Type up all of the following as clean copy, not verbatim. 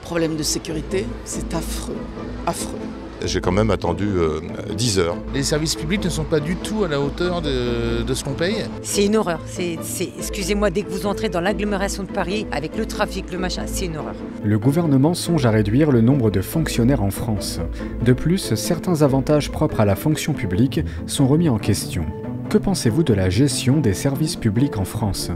problème de sécurité, c'est affreux, affreux. J'ai quand même attendu 10 heures. Les services publics ne sont pas du tout à la hauteur de ce qu'on paye. C'est une horreur. Excusez-moi, dès que vous entrez dans l'agglomération de Paris, avec le trafic, le machin, c'est une horreur. Le gouvernement songe à réduire le nombre de fonctionnaires en France. De plus, certains avantages propres à la fonction publique sont remis en question. Que pensez-vous de la gestion des services publics en France ?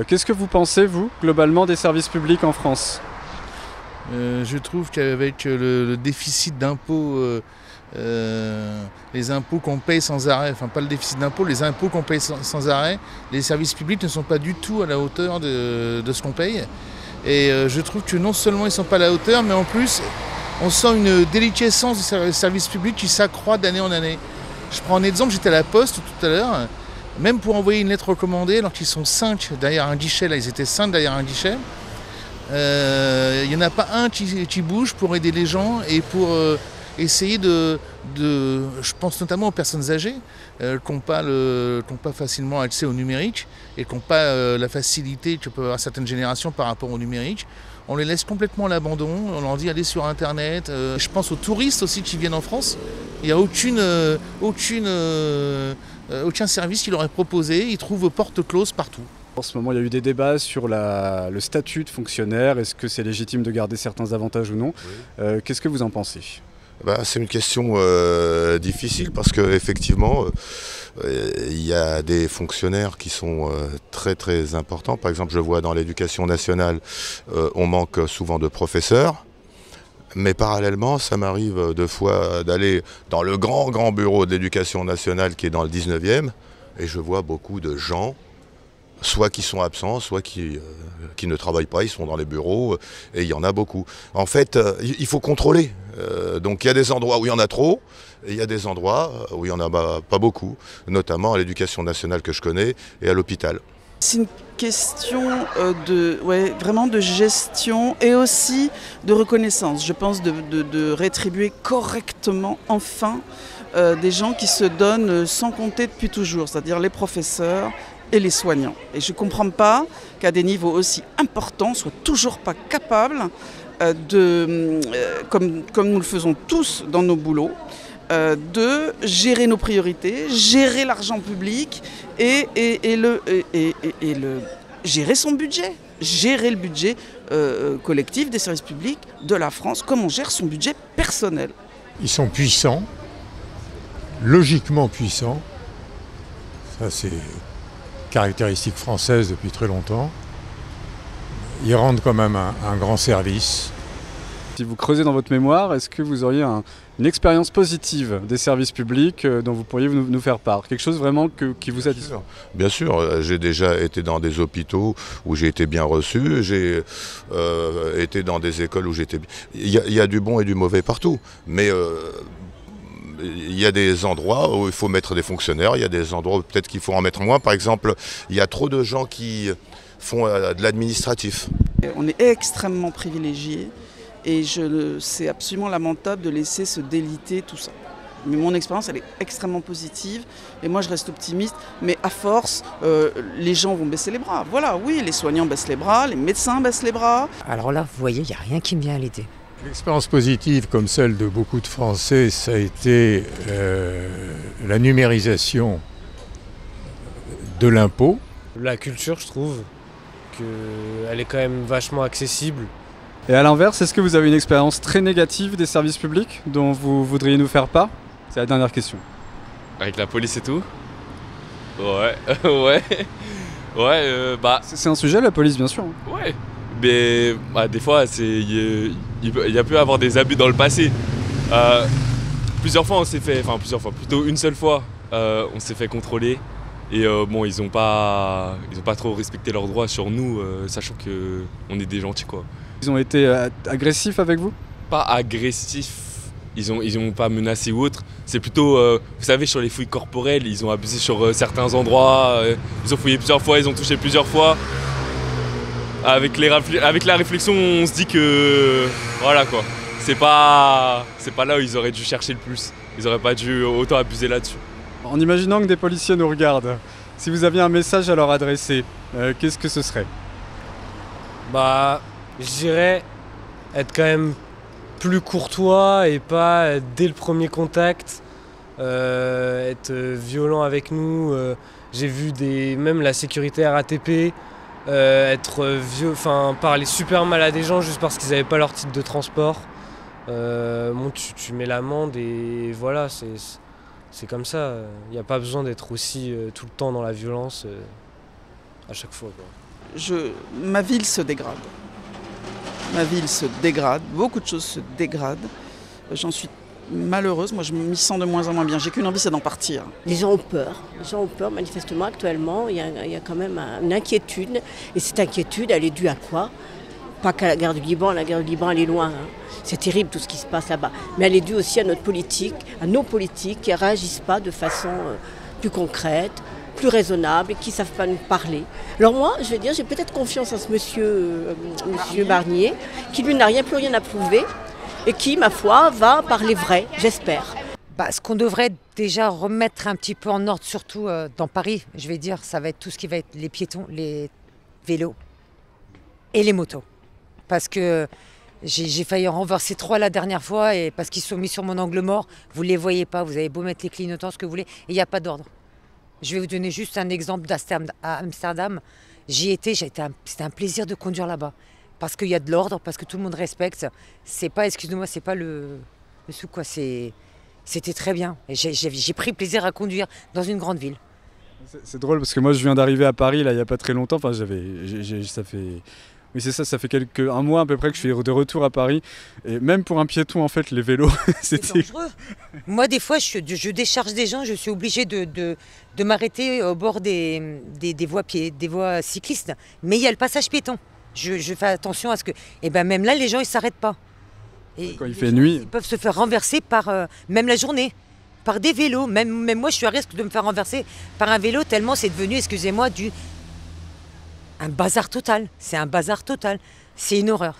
Qu'est-ce que vous pensez, vous, globalement, des services publics en France ? Je trouve qu'avec le déficit d'impôts, les impôts qu'on paye sans arrêt, enfin pas le déficit d'impôts, les impôts qu'on paye sans arrêt, les services publics ne sont pas du tout à la hauteur de ce qu'on paye. Et je trouve que non seulement ils ne sont pas à la hauteur, mais en plus, on sent une déliquescence du service public qui s'accroît d'année en année. Je prends un exemple, j'étais à la Poste tout à l'heure. Même pour envoyer une lettre recommandée, alors qu'ils sont 5 derrière un guichet, là ils étaient 5 derrière un guichet, il n'y en a pas un qui bouge pour aider les gens et pour essayer je pense notamment aux personnes âgées qui n'ont pas facilement accès au numérique et qui n'ont pas la facilité que peuvent avoir certaines générations par rapport au numérique. On les laisse complètement à l'abandon, on leur dit allez sur internet. Je pense aux touristes aussi qui viennent en France, il n'y a aucun service qui leur est proposé, ils trouvent porte close partout. En ce moment, il y a eu des débats sur le statut de fonctionnaire. Est-ce que c'est légitime de garder certains avantages ou non ? Oui. Qu'est-ce que vous en pensez ? C'est une question difficile parce qu'effectivement, il y a des fonctionnaires qui sont très très importants. Par exemple, je vois dans l'éducation nationale, on manque souvent de professeurs. Mais parallèlement, ça m'arrive deux fois d'aller dans le grand bureau de l'éducation nationale qui est dans le 19e et je vois beaucoup de gens, soit qui sont absents, soit qui ne travaillent pas, ils sont dans les bureaux et il y en a beaucoup. En fait, il faut contrôler. Donc il y a des endroits où il y en a trop et il y a des endroits où il n'y en a pas beaucoup, notamment à l'éducation nationale que je connais et à l'hôpital. C'est une question vraiment de gestion et aussi de reconnaissance. Je pense de rétribuer correctement, enfin, des gens qui se donnent sans compter depuis toujours, c'est-à-dire les professeurs et les soignants. Et je ne comprends pas qu'à des niveaux aussi importants, on ne soit toujours pas capable comme nous le faisons tous dans nos boulots, de gérer nos priorités, gérer l'argent public et gérer son budget, gérer le budget collectif des services publics de la France, comme on gère son budget personnel. Ils sont puissants, logiquement puissants, ça c'est caractéristique française depuis très longtemps. Ils rendent quand même un grand service. Si vous creusez dans votre mémoire, est-ce que vous auriez une expérience positive des services publics dont vous pourriez nous faire part ? Quelque chose vraiment qui vous satisfait ? Bien sûr, j'ai déjà été dans des hôpitaux où j'ai été bien reçu, j'ai été dans des écoles où j'étais... Il y a du bon et du mauvais partout, mais il y a des endroits où il faut mettre des fonctionnaires, il y a des endroits où peut-être qu'il faut en mettre moins. Par exemple, il y a trop de gens qui font de l'administratif. On est extrêmement privilégiés. Et c'est absolument lamentable de laisser se déliter tout ça. Mais mon expérience, elle est extrêmement positive. Et moi, je reste optimiste. Mais à force, les gens vont baisser les bras. Voilà, oui, les soignants baissent les bras, les médecins baissent les bras. Alors là, vous voyez, il n'y a rien qui me vient à l'idée. L'expérience positive, comme celle de beaucoup de Français, ça a été la numérisation de l'impôt. La culture, je trouve qu'elle est quand même vachement accessible. Et à l'inverse, est-ce que vous avez une expérience très négative des services publics dont vous voudriez nous faire part ? C'est la dernière question. Avec la police et tout ? Ouais. C'est un sujet, la police, bien sûr. Ouais. Mais des fois, il y a pu avoir des abus dans le passé. Plutôt une seule fois, on s'est fait contrôler. Et ils ont pas trop respecté leurs droits sur nous, sachant qu'on est des gentils, quoi. Ils ont été agressifs avec vous ? Pas agressifs, ils ont pas menacé ou autre. C'est plutôt, vous savez, sur les fouilles corporelles, ils ont abusé sur certains endroits. Ils ont fouillé plusieurs fois, ils ont touché plusieurs fois. Avec la réflexion, on se dit que, voilà quoi, c'est pas là où ils auraient dû chercher le plus. Ils auraient pas dû autant abuser là-dessus. En imaginant que des policiers nous regardent, Si vous aviez un message à leur adresser, qu'est-ce que ce serait? Bah, je dirais être quand même plus courtois et pas dès le premier contact être violent avec nous. J'ai vu même la sécurité RATP parler super mal à des gens juste parce qu'ils n'avaient pas leur titre de transport. Tu mets l'amende et voilà, c'est comme ça. Il n'y a pas besoin d'être aussi tout le temps dans la violence à chaque fois, quoi. Ma ville se dégrade. Ma ville se dégrade, beaucoup de choses se dégradent. J'en suis malheureuse, moi je m'y sens de moins en moins bien. J'ai qu'une envie, c'est d'en partir. Les gens ont peur. Les gens ont peur manifestement actuellement. Il y a quand même une inquiétude. Et cette inquiétude, elle est due à quoi? Pas qu'à la guerre du Liban. La guerre du Liban, elle est loin. C'est terrible tout ce qui se passe là-bas. Mais elle est due aussi à notre politique, à nos politiques qui ne réagissent pas de façon plus concrète, plus raisonnables, et qui ne savent pas nous parler. Alors moi, je vais dire, j'ai peut-être confiance en ce monsieur Barnier, qui lui n'a plus rien à prouver, et qui, ma foi, va parler vrai, j'espère. Ce qu'on devrait déjà remettre un petit peu en ordre, surtout dans Paris, je vais dire, ça va être tout ce qui va être les piétons, les vélos et les motos. Parce que j'ai failli en renverser 3 la dernière fois, et parce qu'ils sont mis sur mon angle mort, vous ne les voyez pas, vous avez beau mettre les clignotants, ce que vous voulez, et il n'y a pas d'ordre. Je vais vous donner juste un exemple d'Amsterdam. J'y étais, c'était un plaisir de conduire là-bas. Parce qu'il y a de l'ordre, parce que tout le monde respecte. C'est pas, excusez-moi, c'est pas le souk, quoi. C'était très bien. Et j'ai pris plaisir à conduire dans une grande ville. C'est drôle parce que moi je viens d'arriver à Paris là il n'y a pas très longtemps. Enfin ça fait un mois à peu près que je suis de retour à Paris. Et même pour un piéton en fait les vélos c'était dangereux. Moi des fois je décharge des gens, je suis obligée de m'arrêter au bord des voies cyclistes. Mais il y a le passage piéton. Je fais attention à ce que... Et ben même là les gens ils ne s'arrêtent pas. Et quand il fait nuit. Ils peuvent se faire renverser par même la journée. Par des vélos. Même moi je suis à risque de me faire renverser par un vélo tellement c'est devenu, excusez-moi, un bazar total. C'est un bazar total. C'est une horreur.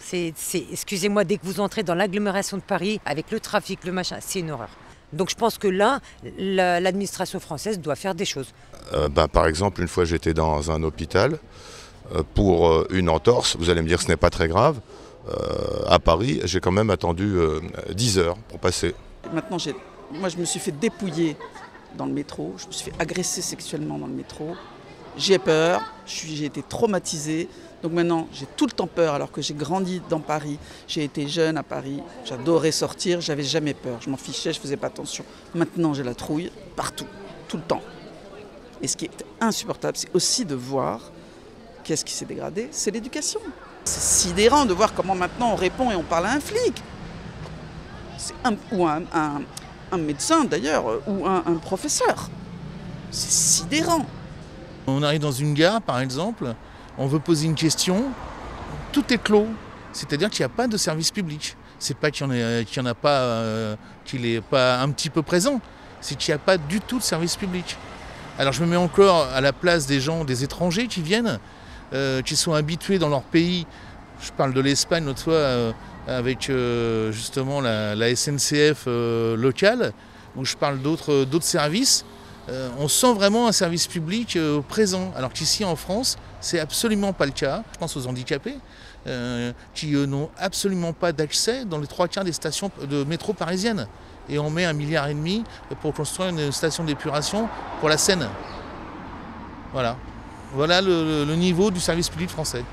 Excusez-moi, dès que vous entrez dans l'agglomération de Paris, avec le trafic, le machin, c'est une horreur. Donc je pense que là, l'administration française doit faire des choses. Par exemple, une fois j'étais dans un hôpital pour une entorse. Vous allez me dire que ce n'est pas très grave. À Paris, j'ai quand même attendu 10 heures pour passer. Maintenant, moi je me suis fait dépouiller dans le métro. Je me suis fait agresser sexuellement dans le métro. J'ai peur, j'ai été traumatisée, donc maintenant j'ai tout le temps peur alors que j'ai grandi dans Paris, j'ai été jeune à Paris, j'adorais sortir, j'avais jamais peur, je m'en fichais, je faisais pas attention. Maintenant j'ai la trouille partout, tout le temps. Et ce qui est insupportable, c'est aussi de voir qu'est-ce qui s'est dégradé, c'est l'éducation. C'est sidérant de voir comment maintenant on répond et on parle à un flic. Ou un médecin d'ailleurs, ou un professeur. C'est sidérant. On arrive dans une gare, par exemple, on veut poser une question, tout est clos. C'est-à-dire qu'il n'y a pas de service public. C'est pas qu'il n'y en a pas, qu'il n'est pas un petit peu présent. C'est qu'il n'y a pas du tout de service public. Alors je me mets encore à la place des gens, des étrangers qui viennent, qui sont habitués dans leur pays. Je parle de l'Espagne l'autre fois avec justement la SNCF locale, où je parle d'autres services. On sent vraiment un service public présent, alors qu'ici en France, c'est absolument pas le cas. Je pense aux handicapés qui n'ont absolument pas d'accès dans les 3/4 des stations de métro parisiennes. Et on met 1,5 milliard pour construire une station d'épuration pour la Seine. Voilà le niveau du service public français.